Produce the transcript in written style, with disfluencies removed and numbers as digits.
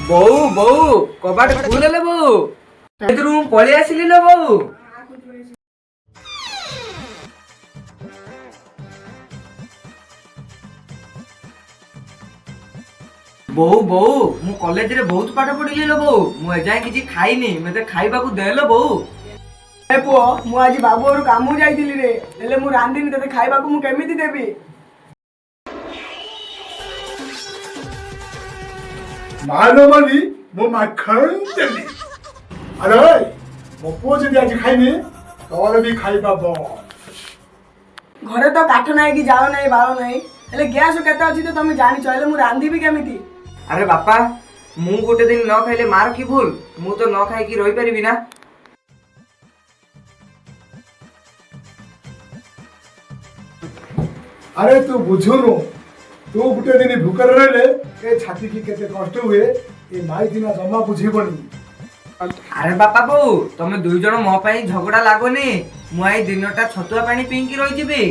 ବୋଉ ବୋଉ କବାଟ ଖୋଲଲେ ବୋଉ ଏଥିରୁ ମୁଁ ପଳେଇ ଆସିଲି ଲୋ ବୋଉ। ବୋଉ ବୋଉ ମୁଁ କଲେଜରେ ବହୁତ ପାଠ ପଢିଲି ଲୋ ବୋଉ। ମୁଁ ଏଯାଏଁ କିଛି ଖାଇନି, ମତେ ଖାଇବାକୁ ଦେ ଲୋ ବୋଉ। ଏ ପୁଅ, ମୁଁ ଆଜି ବାବୁ ଘରୁ କାମକୁ ଯାଇଥିଲି ରେ, ହେଲେ ମୁଁ ରାନ୍ଧିନି, ତତେ ଖାଇବାକୁ ମୁଁ କେମିତି ଦେବି? ମାଲୋ ମାଲି ମୋ ମାଖନ ଦେଲି। ଆରେ ମୋ ପୁଅ ଯଦି ଆଜି ଖାଇନି ତୋର ବି ଖାଇବା ବନ୍ଦ। ଘରେ ତ କାଠ ନାହିଁ କି ଜାଳ ନାହିଁ ବାଳ ନାହିଁ, ହେଲେ ଗ୍ୟାସ କେତେ ଅଛି ତ ତମେ ଜାଣିଛ, ହେଲେ ମୁଁ ରାନ୍ଧିବି କେମିତି? ଆରେ ବାପା, ମୁଁ ଗୋଟେ ଦିନ ନ ଖାଇଲେ ମାର କି ଭୁଲ? ମୁଁ ତ ନ ଖାଇକି ରହିପାରିବି ନା। ଆରେ ତୁ ବୁଝୁନୁ, ତୁ ଗୋଟେ ଦିନ ଭୁକରେ ରହିଲେ ଏ ଛାତି କି କେତେ କଷ୍ଟ ହୁଏ, ଏ ମାଇ ଦିନ ଜମା ବୁଝିବନି। ଆରେ ବାପା ବୋଉ, ତମେ ଦୁଇ ଜଣ ମୋ ପାଇଁ ଝଗଡା ଲାଗନି। ମୁଁ ଏଇ ଦିନଟା ଛତୁଆ ପାଣି ପିଇକି ରହିଯିବି।